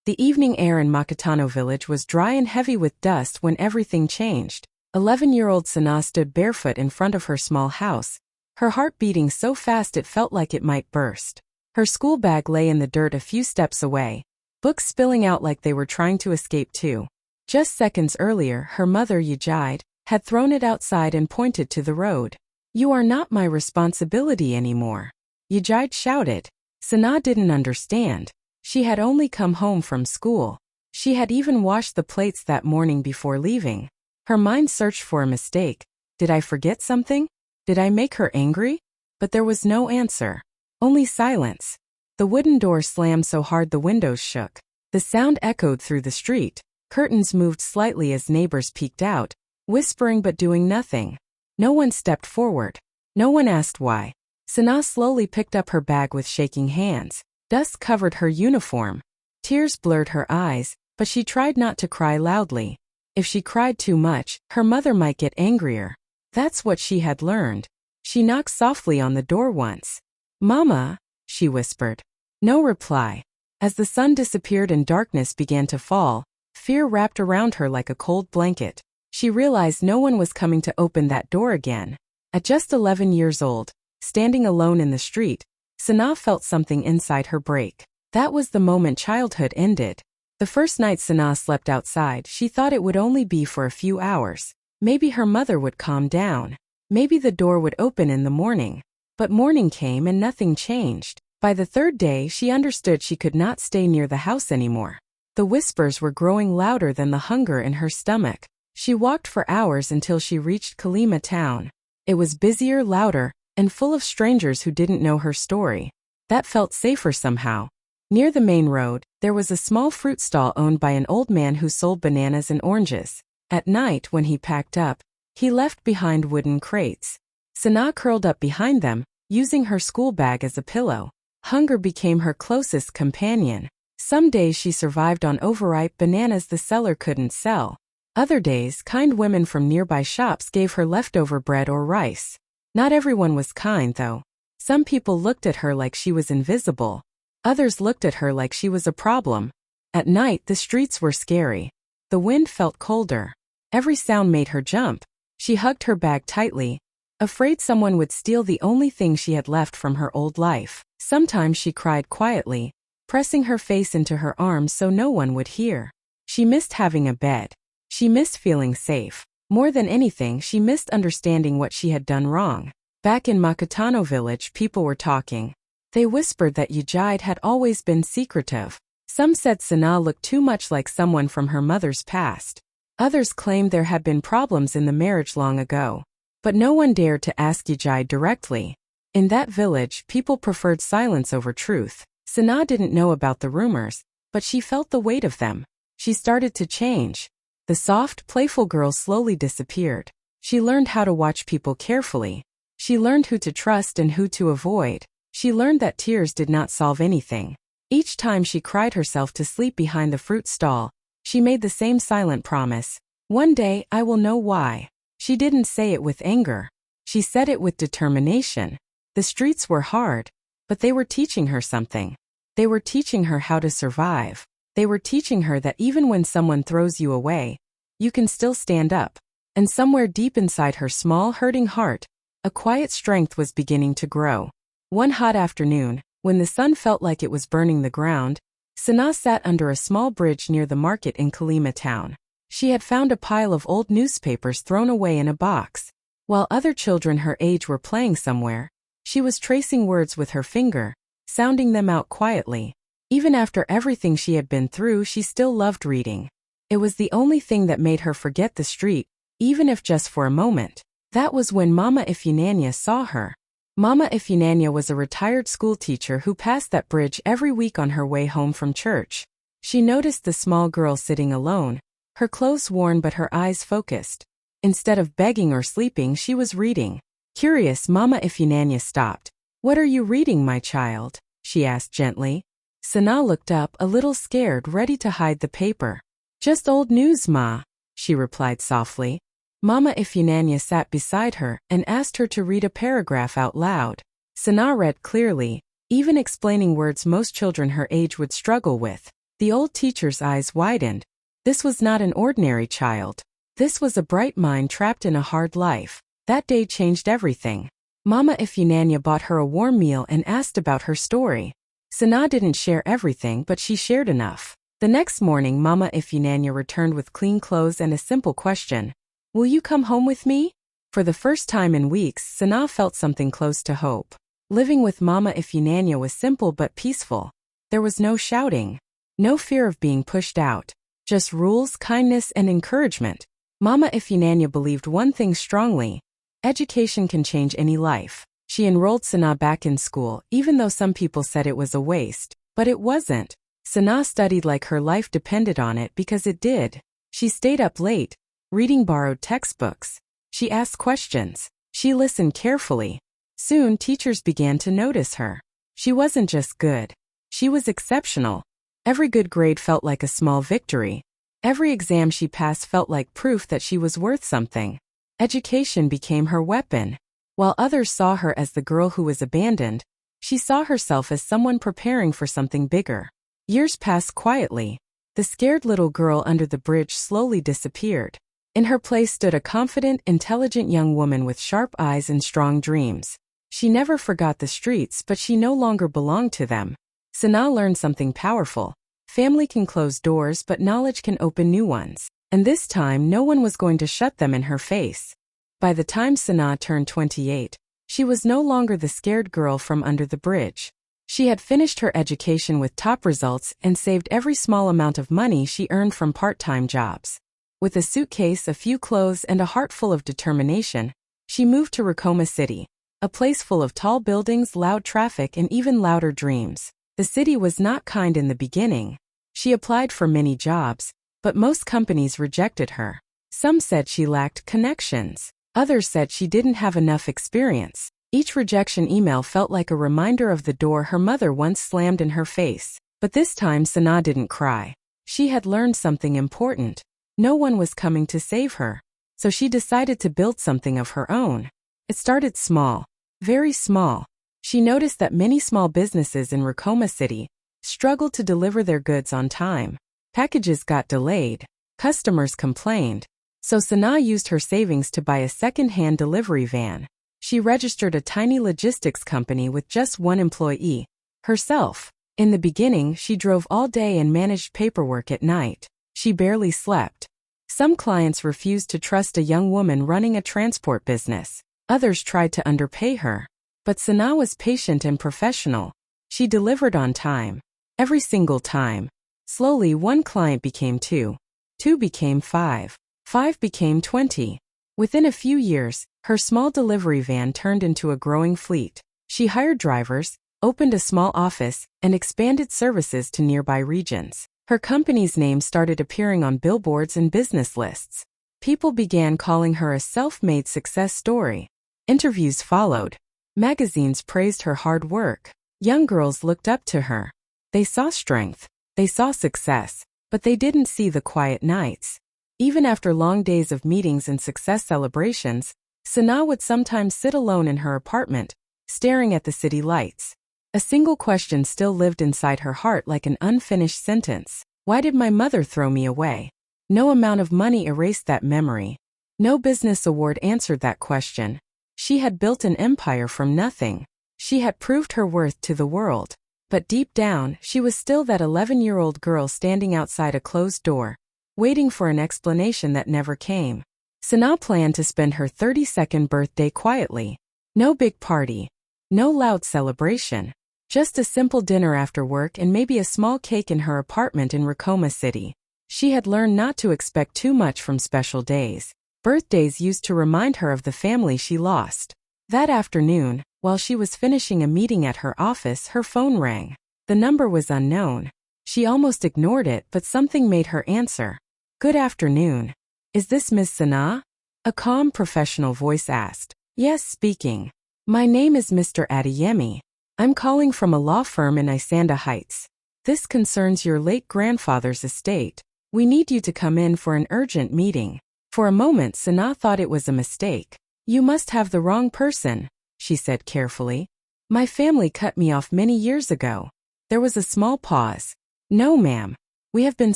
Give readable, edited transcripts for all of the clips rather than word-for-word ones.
The evening air in Makatano village was dry and heavy with dust when everything changed. 11-year-old Sana stood barefoot in front of her small house, her heart beating so fast it felt like it might burst. Her school bag lay in the dirt a few steps away, books spilling out like they were trying to escape too. Just seconds earlier, her mother, Yujide, had thrown it outside and pointed to the road. "You are not my responsibility anymore," Yujide shouted. Sana didn't understand. She had only come home from school. She had even washed the plates that morning before leaving. Her mind searched for a mistake. Did I forget something? Did I make her angry? But there was no answer. Only silence. The wooden door slammed so hard the windows shook. The sound echoed through the street. Curtains moved slightly as neighbors peeked out, whispering but doing nothing. No one stepped forward. No one asked why. Sana slowly picked up her bag with shaking hands. Dust covered her uniform. Tears blurred her eyes, but she tried not to cry loudly. If she cried too much, her mother might get angrier. That's what she had learned. She knocked softly on the door once. "Mama," she whispered. No reply. As the sun disappeared and darkness began to fall, fear wrapped around her like a cold blanket. She realized no one was coming to open that door again. At just 11 years old, standing alone in the street, Sana felt something inside her break. That was the moment childhood ended. The first night Sana slept outside, she thought it would only be for a few hours. Maybe her mother would calm down. Maybe the door would open in the morning. But morning came and nothing changed. By the third day, she understood she could not stay near the house anymore. The whispers were growing louder than the hunger in her stomach. She walked for hours until she reached Kalima town. It was busier, louder, and full of strangers who didn't know her story. That felt safer somehow. Near the main road, there was a small fruit stall owned by an old man who sold bananas and oranges. At night, when he packed up, he left behind wooden crates. Sana curled up behind them, using her school bag as a pillow. Hunger became her closest companion. Some days she survived on overripe bananas the seller couldn't sell. Other days, kind women from nearby shops gave her leftover bread or rice. Not everyone was kind, though. Some people looked at her like she was invisible. Others looked at her like she was a problem. At night, the streets were scary. The wind felt colder. Every sound made her jump. She hugged her bag tightly, afraid someone would steal the only thing she had left from her old life. Sometimes she cried quietly, pressing her face into her arms so no one would hear. She missed having a bed. She missed feeling safe. More than anything, she missed understanding what she had done wrong. Back in Makatano village, people were talking. They whispered that Yujide had always been secretive. Some said Sana looked too much like someone from her mother's past. Others claimed there had been problems in the marriage long ago. But no one dared to ask Yujide directly. In that village, people preferred silence over truth. Sana didn't know about the rumors, but she felt the weight of them. She started to change. The soft, playful girl slowly disappeared. She learned how to watch people carefully. She learned who to trust and who to avoid. She learned that tears did not solve anything. Each time she cried herself to sleep behind the fruit stall, she made the same silent promise. "One day, I will know why." She didn't say it with anger. She said it with determination. The streets were hard, but they were teaching her something. They were teaching her how to survive. They were teaching her that even when someone throws you away, you can still stand up. And somewhere deep inside her small, hurting heart, a quiet strength was beginning to grow. One hot afternoon, when the sun felt like it was burning the ground, Sana sat under a small bridge near the market in Kalima town. She had found a pile of old newspapers thrown away in a box. While other children her age were playing somewhere, she was tracing words with her finger, sounding them out quietly. Even after everything she had been through, she still loved reading. It was the only thing that made her forget the street, even if just for a moment. That was when Mama Ifunanya saw her. Mama Ifunanya was a retired school teacher who passed that bridge every week on her way home from church. She noticed the small girl sitting alone, her clothes worn but her eyes focused. Instead of begging or sleeping, she was reading. Curious, Mama Ifunanya stopped. "What are you reading, my child?" she asked gently. Sana looked up, a little scared, ready to hide the paper. "Just old news, Ma," she replied softly. Mama Ifunanya sat beside her and asked her to read a paragraph out loud. Sana read clearly, even explaining words most children her age would struggle with. The old teacher's eyes widened. This was not an ordinary child. This was a bright mind trapped in a hard life. That day changed everything. Mama Ifunanya bought her a warm meal and asked about her story. Sana didn't share everything, but she shared enough. The next morning, Mama Ifunanya returned with clean clothes and a simple question. Will you come home with me? For the first time in weeks, Sana felt something close to hope. Living with Mama Ifunanya was simple but peaceful. There was no shouting. No fear of being pushed out. Just rules, kindness, and encouragement. Mama Ifunanya believed one thing strongly. Education can change any life. She enrolled Sana back in school, even though some people said it was a waste. But it wasn't. Sana studied like her life depended on it because it did. She stayed up late, reading borrowed textbooks. She asked questions. She listened carefully. Soon, teachers began to notice her. She wasn't just good. She was exceptional. Every good grade felt like a small victory. Every exam she passed felt like proof that she was worth something. Education became her weapon. While others saw her as the girl who was abandoned, she saw herself as someone preparing for something bigger. Years passed quietly. The scared little girl under the bridge slowly disappeared. In her place stood a confident, intelligent young woman with sharp eyes and strong dreams. She never forgot the streets, but she no longer belonged to them. Sana learned something powerful. Family can close doors, but knowledge can open new ones. And this time, no one was going to shut them in her face. By the time Sana turned 28, she was no longer the scared girl from under the bridge. She had finished her education with top results and saved every small amount of money she earned from part-time jobs. With a suitcase, a few clothes, and a heart full of determination, she moved to Rykoma City, a place full of tall buildings, loud traffic, and even louder dreams. The city was not kind in the beginning. She applied for many jobs, but most companies rejected her. Some said she lacked connections. Others said she didn't have enough experience. Each rejection email felt like a reminder of the door her mother once slammed in her face. But this time Sana didn't cry. She had learned something important. No one was coming to save her. So she decided to build something of her own. It started small. Very small. She noticed that many small businesses in Rykoma City struggled to deliver their goods on time. Packages got delayed. Customers complained. So Sana used her savings to buy a second-hand delivery van. She registered a tiny logistics company with just one employee, herself. In the beginning, she drove all day and managed paperwork at night. She barely slept. Some clients refused to trust a young woman running a transport business. Others tried to underpay her. But Sana was patient and professional. She delivered on time. Every single time. Slowly, one client became 2. 2 became 5. 5 became 20. Within a few years, her small delivery van turned into a growing fleet. She hired drivers, opened a small office, and expanded services to nearby regions. Her company's name started appearing on billboards and business lists. People began calling her a self-made success story. Interviews followed. Magazines praised her hard work. Young girls looked up to her. They saw strength. They saw success. But they didn't see the quiet nights. Even after long days of meetings and success celebrations, Sana would sometimes sit alone in her apartment, staring at the city lights. A single question still lived inside her heart like an unfinished sentence. Why did my mother throw me away? No amount of money erased that memory. No business award answered that question. She had built an empire from nothing. She had proved her worth to the world. But deep down, she was still that 11-year-old girl standing outside a closed door, waiting for an explanation that never came. Sana planned to spend her 32nd birthday quietly. No big party. No loud celebration. Just a simple dinner after work and maybe a small cake in her apartment in Rykoma City. She had learned not to expect too much from special days. Birthdays used to remind her of the family she lost. That afternoon, while she was finishing a meeting at her office, her phone rang. The number was unknown. She almost ignored it, but something made her answer. Good afternoon. Is this Miss Sana? A calm professional voice asked. Yes, speaking. My name is Mr. Adeyemi. I'm calling from a law firm in Isanda Heights. This concerns your late grandfather's estate. We need you to come in for an urgent meeting. For a moment, Sana thought it was a mistake. You must have the wrong person, she said carefully. My family cut me off many years ago. There was a small pause. No, ma'am. We have been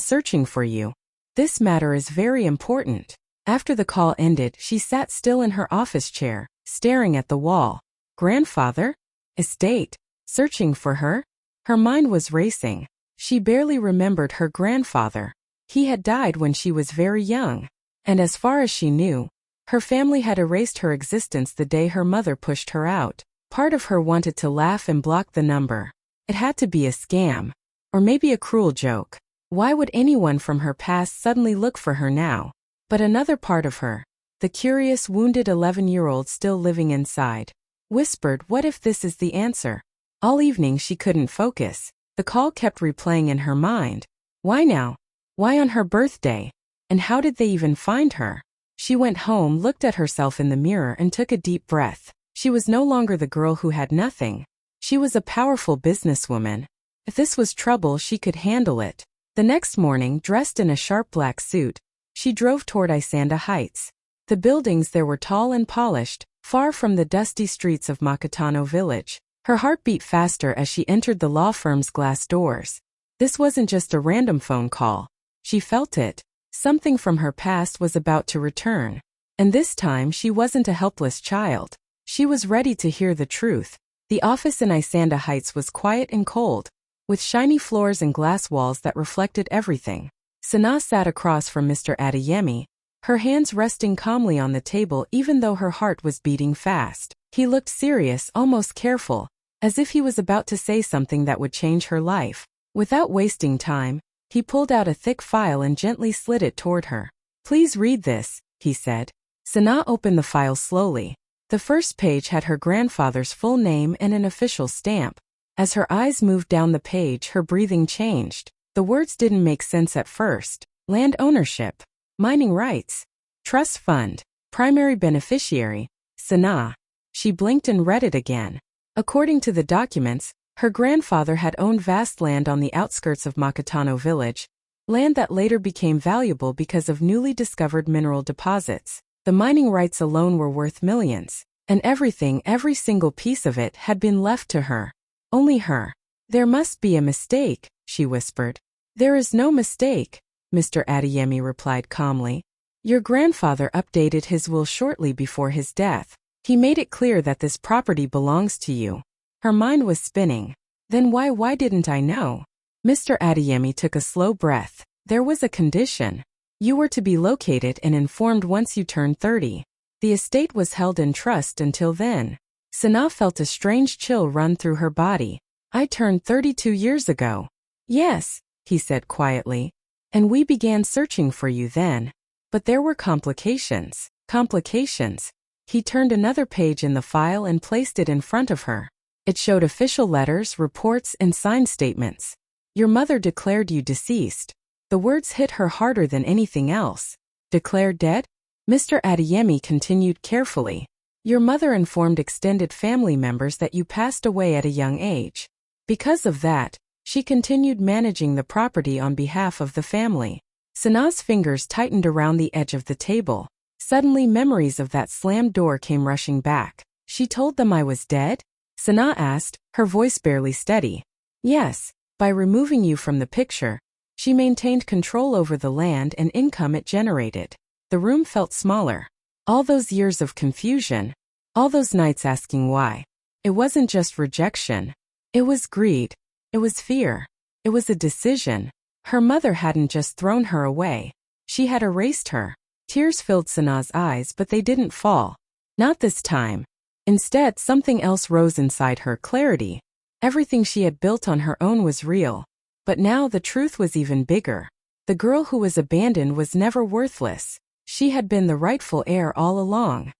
searching for you. This matter is very important. After the call ended, she sat still in her office chair, staring at the wall. Grandfather? Estate? Searching for her? Her mind was racing. She barely remembered her grandfather. He had died when she was very young. And as far as she knew, her family had erased her existence the day her mother pushed her out. Part of her wanted to laugh and block the number. It had to be a scam. Or maybe a cruel joke. Why would anyone from her past suddenly look for her now? But another part of her, the curious, wounded 11-year-old still living inside, whispered, what if this is the answer? All evening she couldn't focus. The call kept replaying in her mind. Why now? Why on her birthday? And how did they even find her? She went home, looked at herself in the mirror and took a deep breath. She was no longer the girl who had nothing. She was a powerful businesswoman. If this was trouble, she could handle it. The next morning, dressed in a sharp black suit, she drove toward Isanda Heights. The buildings there were tall and polished, far from the dusty streets of Makatano village. Her heart beat faster as she entered the law firm's glass doors. This wasn't just a random phone call. She felt it. Something from her past was about to return. And this time she wasn't a helpless child. She was ready to hear the truth. The office in Isanda Heights was quiet and cold, with shiny floors and glass walls that reflected everything. Sana sat across from Mr. Adeyemi, her hands resting calmly on the table even though her heart was beating fast. He looked serious, almost careful, as if he was about to say something that would change her life. Without wasting time, he pulled out a thick file and gently slid it toward her. Please read this, he said. Sana opened the file slowly. The first page had her grandfather's full name and an official stamp. As her eyes moved down the page, her breathing changed. The words didn't make sense at first. Land ownership, mining rights, trust fund, primary beneficiary, Sana. She blinked and read it again. According to the documents, her grandfather had owned vast land on the outskirts of Makatano village, land that later became valuable because of newly discovered mineral deposits. The mining rights alone were worth millions, and everything, every single piece of it, had been left to her. Only her. There must be a mistake, she whispered. There is no mistake, Mr. Adeyemi replied calmly. Your grandfather updated his will shortly before his death. He made it clear that this property belongs to you. Her mind was spinning. Then why didn't I know? Mr. Adeyemi took a slow breath. There was a condition. You were to be located and informed once you turned 30. The estate was held in trust until then. Sana felt a strange chill run through her body. I turned 32 years ago. Yes, he said quietly. And we began searching for you then. But there were complications. Complications. He turned another page in the file and placed it in front of her. It showed official letters, reports, and signed statements. Your mother declared you deceased. The words hit her harder than anything else. Declared dead? Mr. Adeyemi continued carefully. Your mother informed extended family members that you passed away at a young age. Because of that, she continued managing the property on behalf of the family. Sana's fingers tightened around the edge of the table. Suddenly memories of that slammed door came rushing back. She told them I was dead? Sana asked, her voice barely steady. Yes, by removing you from the picture, she maintained control over the land and income it generated. The room felt smaller. All those years of confusion, all those nights asking why. It wasn't just rejection. It was greed. It was fear. It was a decision. Her mother hadn't just thrown her away. She had erased her. Tears filled Sana's eyes, but they didn't fall. Not this time. Instead, something else rose inside her, clarity. Everything she had built on her own was real. But now the truth was even bigger. The girl who was abandoned was never worthless. She had been the rightful heir all along.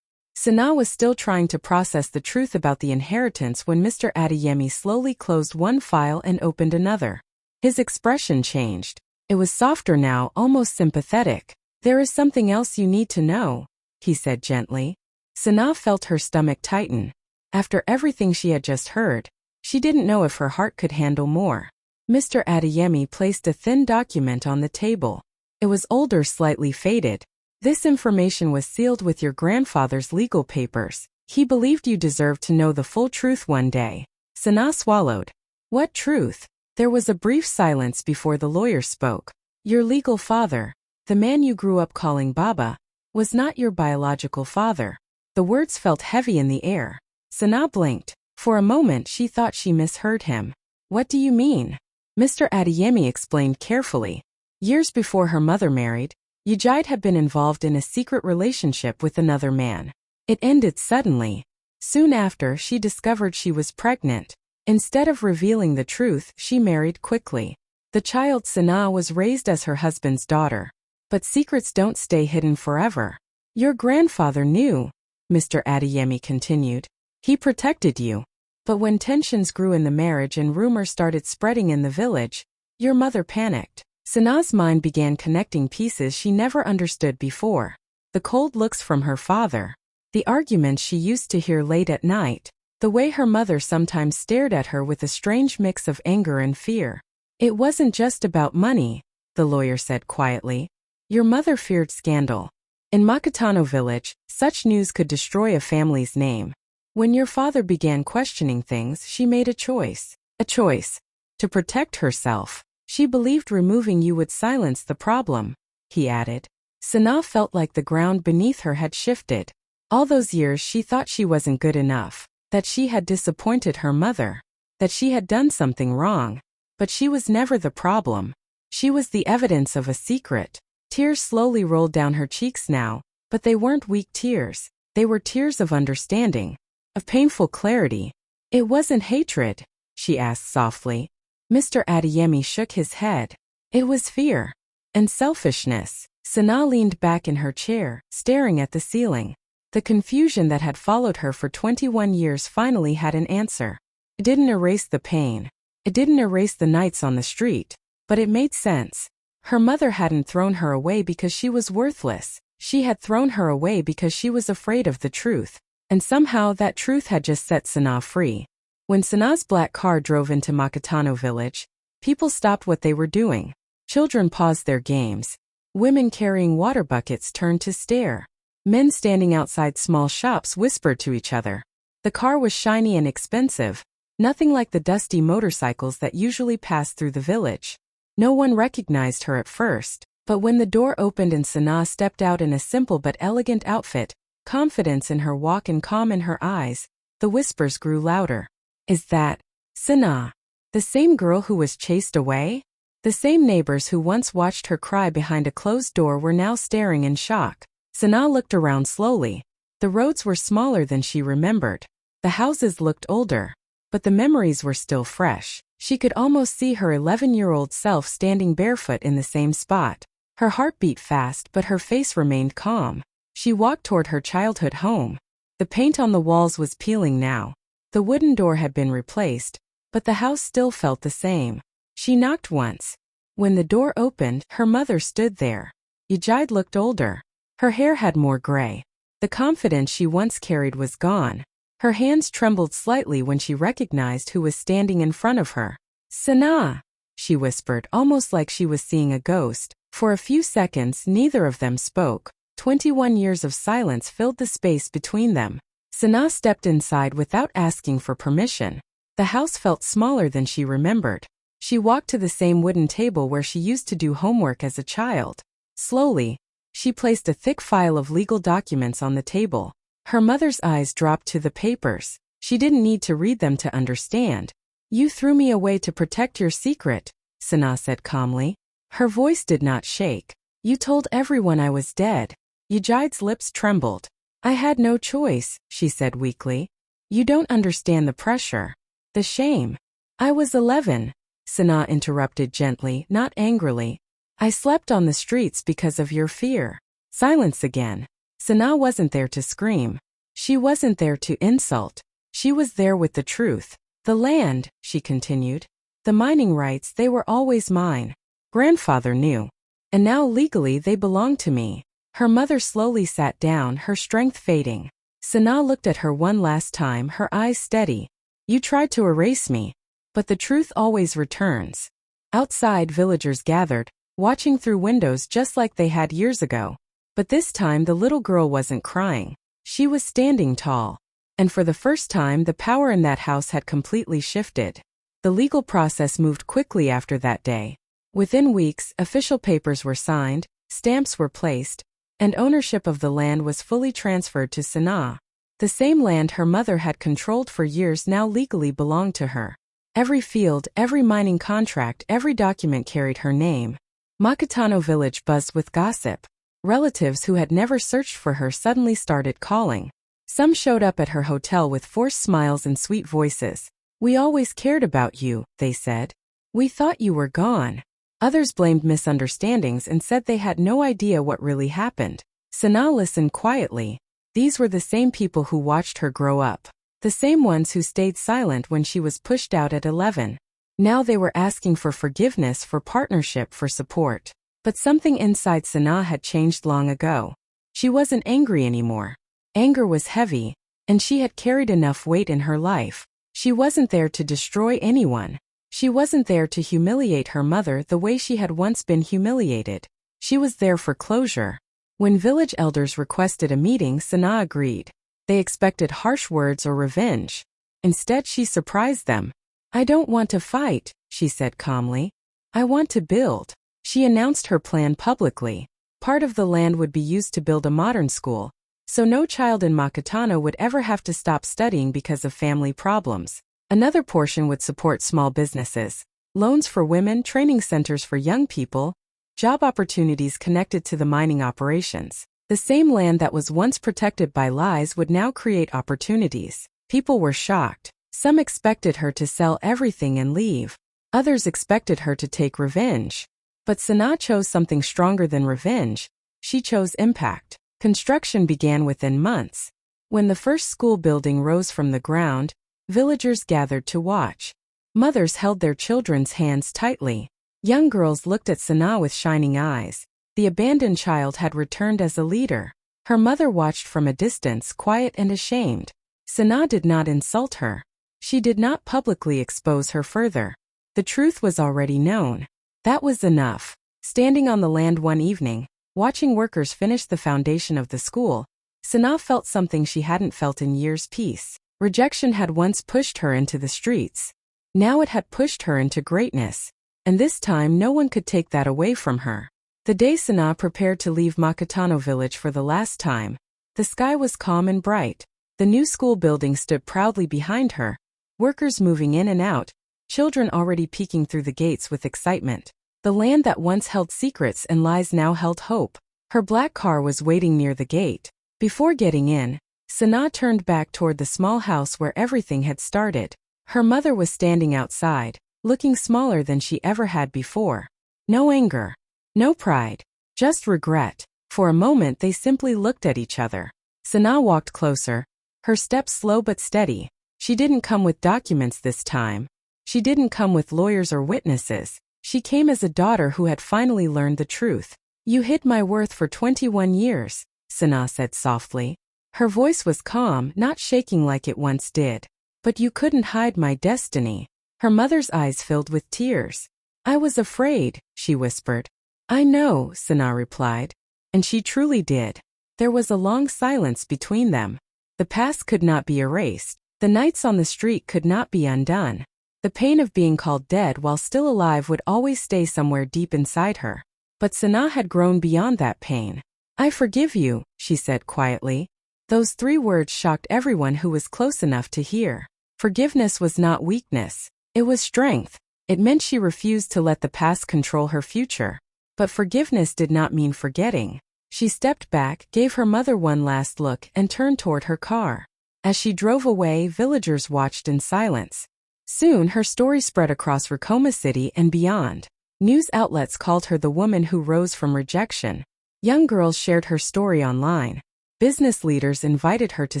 Sana was still trying to process the truth about the inheritance when Mr. Adeyemi slowly closed one file and opened another. His expression changed. It was softer now, almost sympathetic. There is something else you need to know, he said gently. Sana felt her stomach tighten. After everything she had just heard, she didn't know if her heart could handle more. Mr. Adeyemi placed a thin document on the table. It was older, slightly faded. This information was sealed with your grandfather's legal papers. He believed you deserved to know the full truth one day. Sana swallowed. What truth? There was a brief silence before the lawyer spoke. Your legal father, the man you grew up calling Baba, was not your biological father. The words felt heavy in the air. Sana blinked. For a moment she thought she misheard him. What do you mean? Mr. Adeyemi explained carefully. Years before her mother married, Yejide had been involved in a secret relationship with another man. It ended suddenly. Soon after, she discovered she was pregnant. Instead of revealing the truth, she married quickly. The child Sana was raised as her husband's daughter. But secrets don't stay hidden forever. Your grandfather knew, Mr. Adeyemi continued. He protected you. But when tensions grew in the marriage and rumors started spreading in the village, your mother panicked. Sana's mind began connecting pieces she never understood before. The cold looks from her father. The arguments she used to hear late at night. The way her mother sometimes stared at her with a strange mix of anger and fear. It wasn't just about money, the lawyer said quietly. Your mother feared scandal. In Makatano village, such news could destroy a family's name. When your father began questioning things, she made a choice. A choice. To protect herself. She believed removing you would silence the problem, he added. Sana felt like the ground beneath her had shifted. All those years she thought she wasn't good enough, that she had disappointed her mother, that she had done something wrong. But she was never the problem. She was the evidence of a secret. Tears slowly rolled down her cheeks now, but they weren't weak tears. They were tears of understanding, of painful clarity. It wasn't hatred, she asked softly. Mr. Adeyemi shook his head. It was fear and selfishness. Sana leaned back in her chair, staring at the ceiling. The confusion that had followed her for 21 years finally had an answer. It didn't erase the pain. It didn't erase the nights on the street. But it made sense. Her mother hadn't thrown her away because she was worthless. She had thrown her away because she was afraid of the truth. And somehow that truth had just set Sana free. When Sana's black car drove into Makatano village, people stopped what they were doing. Children paused their games. Women carrying water buckets turned to stare. Men standing outside small shops whispered to each other. The car was shiny and expensive, nothing like the dusty motorcycles that usually pass through the village. No one recognized her at first, but when the door opened and Sana stepped out in a simple but elegant outfit, confidence in her walk and calm in her eyes, the whispers grew louder. Is that Sana, the same girl who was chased away? The same neighbors who once watched her cry behind a closed door were now staring in shock. Sana looked around slowly. The roads were smaller than she remembered. The houses looked older, but the memories were still fresh. She could almost see her 11-year-old self standing barefoot in the same spot. Her heart beat fast, but her face remained calm. She walked toward her childhood home. The paint on the walls was peeling now. The wooden door had been replaced, but the house still felt the same. She knocked once. When the door opened, her mother stood there. Yejide looked older. Her hair had more gray. The confidence she once carried was gone. Her hands trembled slightly when she recognized who was standing in front of her. Sana, she whispered, almost like she was seeing a ghost. For a few seconds, neither of them spoke. 21 years of silence filled the space between them. Sana stepped inside without asking for permission. The house felt smaller than she remembered. She walked to the same wooden table where she used to do homework as a child. Slowly, she placed a thick file of legal documents on the table. Her mother's eyes dropped to the papers. She didn't need to read them to understand. You threw me away to protect your secret, Sana said calmly. Her voice did not shake. You told everyone I was dead. Yejide's lips trembled. I had no choice, she said weakly. You don't understand the pressure. The shame. I was 11, Sana interrupted gently, not angrily. I slept on the streets because of your fear. Silence again. Sana wasn't there to scream. She wasn't there to insult. She was there with the truth. The land, she continued. The mining rights, they were always mine. Grandfather knew. And now legally they belong to me. Her mother slowly sat down, her strength fading. Sana looked at her one last time, her eyes steady. You tried to erase me. But the truth always returns. Outside, villagers gathered, watching through windows just like they had years ago. But this time the little girl wasn't crying. She was standing tall. And for the first time the power in that house had completely shifted. The legal process moved quickly after that day. Within weeks, official papers were signed, stamps were placed, and ownership of the land was fully transferred to Sanaa. The same land her mother had controlled for years now legally belonged to her. Every field, every mining contract, every document carried her name. Makatano village buzzed with gossip. Relatives who had never searched for her suddenly started calling. Some showed up at her hotel with forced smiles and sweet voices. "We always cared about you," they said. "We thought you were gone." Others blamed misunderstandings and said they had no idea what really happened. Sanaa listened quietly. These were the same people who watched her grow up. The same ones who stayed silent when she was pushed out at 11. Now they were asking for forgiveness, for partnership, for support. But something inside Sanaa had changed long ago. She wasn't angry anymore. Anger was heavy, and she had carried enough weight in her life. She wasn't there to destroy anyone. She wasn't there to humiliate her mother the way she had once been humiliated. She was there for closure. When village elders requested a meeting, Sanaa agreed. They expected harsh words or revenge. Instead, she surprised them. "I don't want to fight," she said calmly. "I want to build." She announced her plan publicly. Part of the land would be used to build a modern school, so no child in Makatano would ever have to stop studying because of family problems. Another portion would support small businesses, loans for women, training centers for young people, job opportunities connected to the mining operations. The same land that was once protected by lies would now create opportunities. People were shocked. Some expected her to sell everything and leave. Others expected her to take revenge. But Sanaa chose something stronger than revenge. She chose impact. Construction began within months. When the first school building rose from the ground, villagers gathered to watch. Mothers held their children's hands tightly. Young girls looked at Sanaa with shining eyes. The abandoned child had returned as a leader. Her mother watched from a distance, quiet and ashamed. Sanaa did not insult her. She did not publicly expose her further. The truth was already known. That was enough. Standing on the land one evening, watching workers finish the foundation of the school, Sanaa felt something she hadn't felt in years: peace. Rejection had once pushed her into the streets. Now it had pushed her into greatness. And this time no one could take that away from her. The day Sanaa prepared to leave Makatano village for the last time, the sky was calm and bright. The new school building stood proudly behind her, workers moving in and out, children already peeking through the gates with excitement. The land that once held secrets and lies now held hope. Her black car was waiting near the gate. Before getting in, Sanaa turned back toward the small house where everything had started. Her mother was standing outside, looking smaller than she ever had before. No anger. No pride. Just regret. For a moment they simply looked at each other. Sanaa walked closer, her steps slow but steady. She didn't come with documents this time. She didn't come with lawyers or witnesses. She came as a daughter who had finally learned the truth. "You hid my worth for 21 years, Sanaa said softly. Her voice was calm, not shaking like it once did. "But you couldn't hide my destiny." Her mother's eyes filled with tears. "I was afraid," she whispered. "I know," Sanaa replied. And she truly did. There was a long silence between them. The past could not be erased. The nights on the street could not be undone. The pain of being called dead while still alive would always stay somewhere deep inside her. But Sanaa had grown beyond that pain. "I forgive you," she said quietly. Those 3 words shocked everyone who was close enough to hear. Forgiveness was not weakness. It was strength. It meant she refused to let the past control her future. But forgiveness did not mean forgetting. She stepped back, gave her mother one last look, and turned toward her car. As she drove away, villagers watched in silence. Soon her story spread across Rikoma City and beyond. News outlets called her the woman who rose from rejection. Young girls shared her story online. Business leaders invited her to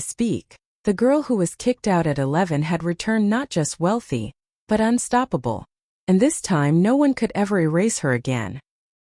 speak. The girl who was kicked out at 11 had returned not just wealthy, but unstoppable. And this time no one could ever erase her again.